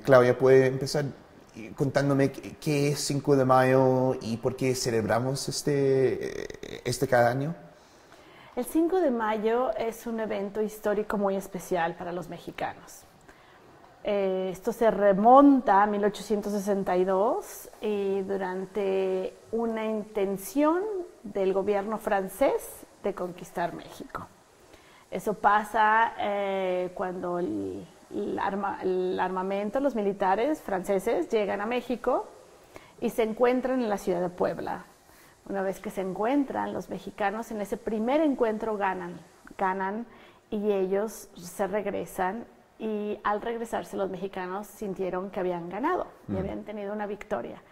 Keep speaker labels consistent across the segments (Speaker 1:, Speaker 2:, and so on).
Speaker 1: Claudia, ¿puede empezar contándome qué es 5 de mayo y por qué celebramos este cada año?
Speaker 2: El 5 de mayo es un evento histórico muy especial para los mexicanos. Esto se remonta a 1862 y durante una intención del gobierno francés de conquistar México. Eso pasa cuando el armamento, los militares franceses llegan a México y se encuentran en la ciudad de Puebla. Una vez que se encuentran, los mexicanos en ese primer encuentro ganan y ellos se regresan, y al regresarse los mexicanos sintieron que habían ganado y habían tenido una victoria.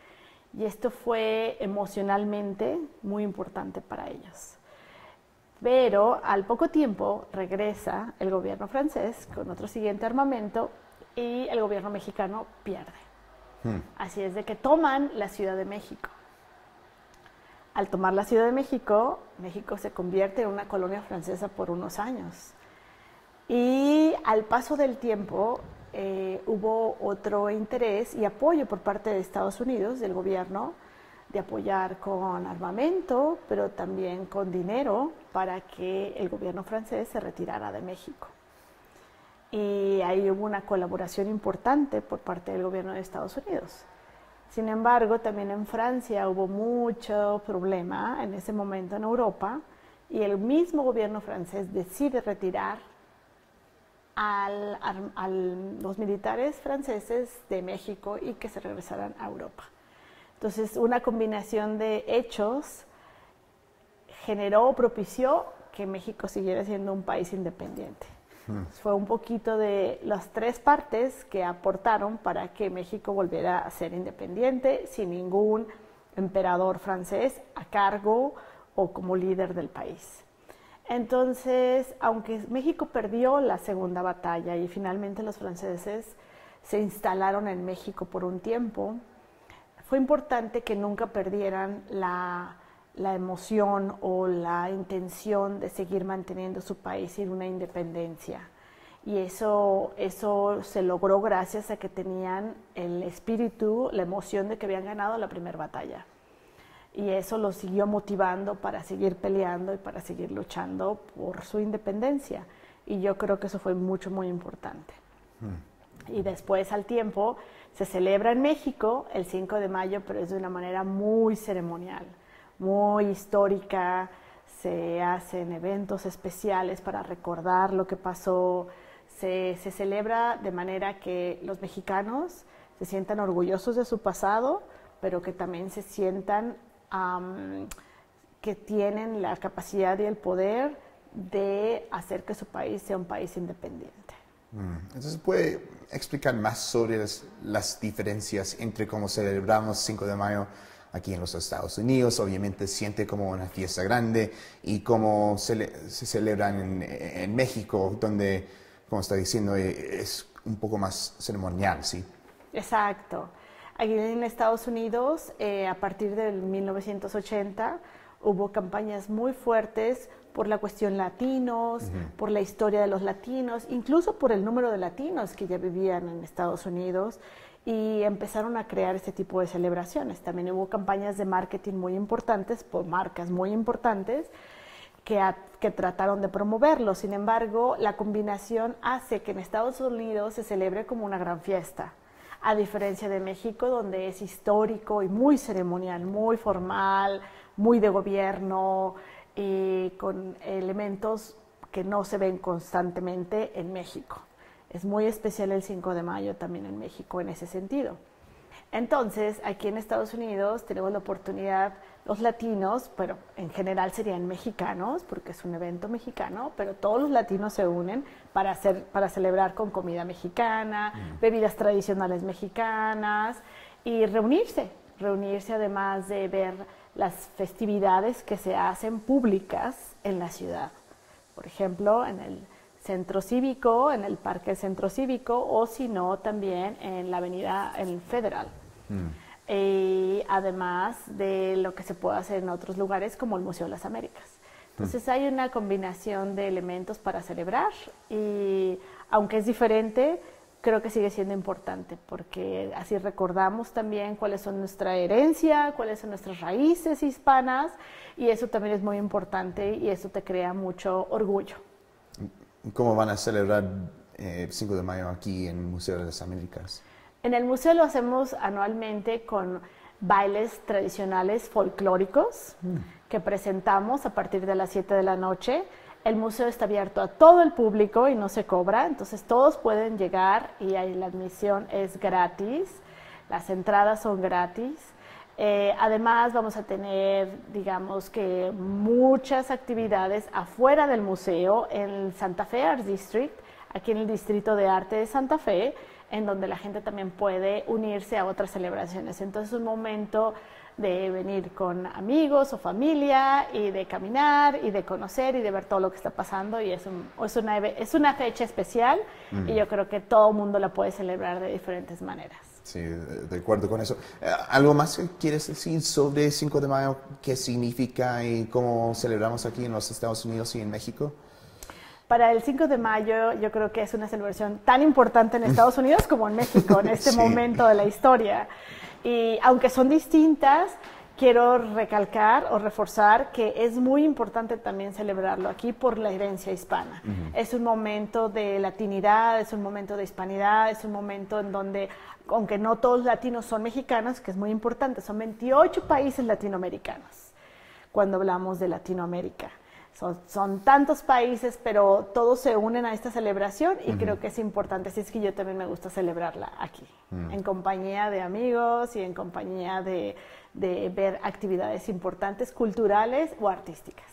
Speaker 2: Y esto fue emocionalmente muy importante para ellos. Pero al poco tiempo regresa el gobierno francés con otro siguiente armamento y el gobierno mexicano pierde. Así es de que toman la Ciudad de México. Al tomar la Ciudad de México, México se convierte en una colonia francesa por unos años. Y al paso del tiempo hubo otro interés y apoyo por parte de Estados Unidos, del gobierno, de apoyar con armamento, pero también con dinero para que el gobierno francés se retirara de México. Y ahí hubo una colaboración importante por parte del gobierno de Estados Unidos. Sin embargo, también en Francia hubo mucho problema en ese momento en Europa, y el mismo gobierno francés decide retirar a los militares franceses de México y que se regresaran a Europa. Entonces, una combinación de hechos propició que México siguiera siendo un país independiente. Fue un poquito de las tres partes que aportaron para que México volviera a ser independiente sin ningún emperador francés a cargo o como líder del país. Entonces, aunque México perdió la segunda batalla y finalmente los franceses se instalaron en México por un tiempo, fue importante que nunca perdieran la emoción o la intención de seguir manteniendo su país en una independencia. Y eso se logró gracias a que tenían el espíritu, la emoción de que habían ganado la primera batalla. Y eso los siguió motivando para seguir peleando y para seguir luchando por su independencia. Y yo creo que eso fue muy importante. Y después, al tiempo, se celebra en México el 5 de mayo, pero es de una manera muy ceremonial, muy histórica. Se hacen eventos especiales para recordar lo que pasó. Se celebra de manera que los mexicanos se sientan orgullosos de su pasado, pero que también se sientan que tienen la capacidad y el poder de hacer que su país sea un país independiente.
Speaker 1: Entonces, ¿puede explicar más sobre las diferencias entre cómo celebramos 5 de mayo aquí en los Estados Unidos? Obviamente siente como una fiesta grande, y cómo se celebran en México, donde, como está diciendo, es un poco más ceremonial, ¿sí?
Speaker 2: Exacto. Aquí en Estados Unidos, a partir del 1980, hubo campañas muy fuertes por la cuestión latinos, por la historia de los latinos, incluso por el número de latinos que ya vivían en Estados Unidos, y empezaron a crear este tipo de celebraciones. También hubo campañas de marketing muy importantes por marcas muy importantes que trataron de promoverlo. Sin embargo, la combinación hace que en Estados Unidos se celebre como una gran fiesta, a diferencia de México, donde es histórico y muy ceremonial, muy formal, muy de gobierno, con elementos que no se ven constantemente en México. Es muy especial el 5 de mayo también en México en ese sentido. Entonces, aquí en Estados Unidos tenemos la oportunidad, los latinos, pero en general serían mexicanos, porque es un evento mexicano, pero todos los latinos se unen para celebrar con comida mexicana, bebidas tradicionales mexicanas, y reunirse además de ver las festividades que se hacen públicas en la ciudad. Por ejemplo, en el Centro Cívico, en el Parque del Centro Cívico, o si no, también en la avenida Federal. Y además de lo que se puede hacer en otros lugares como el Museo de las Américas. Entonces hay una combinación de elementos para celebrar, y aunque es diferente, creo que sigue siendo importante porque así recordamos también cuáles son nuestra herencia, cuáles son nuestras raíces hispanas y eso también es muy importante y eso te crea mucho orgullo.
Speaker 1: ¿Cómo van a celebrar el 5 de mayo aquí en el Museo de las Américas?
Speaker 2: En el museo lo hacemos anualmente con bailes tradicionales folclóricos que presentamos a partir de las 7 de la noche. El museo está abierto a todo el público y no se cobra, entonces todos pueden llegar y ahí la admisión es gratis, las entradas son gratis. Además vamos a tener, digamos que muchas actividades afuera del museo en el Santa Fe Art District, aquí en el Distrito de Arte de Santa Fe, en donde la gente también puede unirse a otras celebraciones. Entonces es un momento de venir con amigos o familia y de caminar y de conocer y de ver todo lo que está pasando y es una fecha especial y yo creo que todo el mundo la puede celebrar de diferentes maneras.
Speaker 1: Sí, de acuerdo con eso. ¿Algo más que quieres decir sobre el 5 de mayo? ¿Qué significa y cómo celebramos aquí en los Estados Unidos y en México?
Speaker 2: Para el 5 de mayo yo creo que es una celebración tan importante en Estados Unidos como en México en este momento de la historia. Y aunque son distintas, quiero recalcar o reforzar que es muy importante también celebrarlo aquí por la herencia hispana. Es un momento de latinidad, es un momento de hispanidad, es un momento en donde, aunque no todos los latinos son mexicanos, que es muy importante, son 28 países latinoamericanos cuando hablamos de Latinoamérica. Son tantos países, pero todos se unen a esta celebración y creo que es importante. Así es que yo también me gusta celebrarla aquí, en compañía de amigos y en compañía de ver actividades importantes, culturales o artísticas.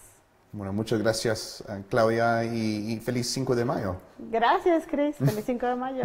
Speaker 1: Bueno, muchas gracias, Claudia, y feliz 5 de mayo.
Speaker 2: Gracias, Cris. Feliz 5 de mayo.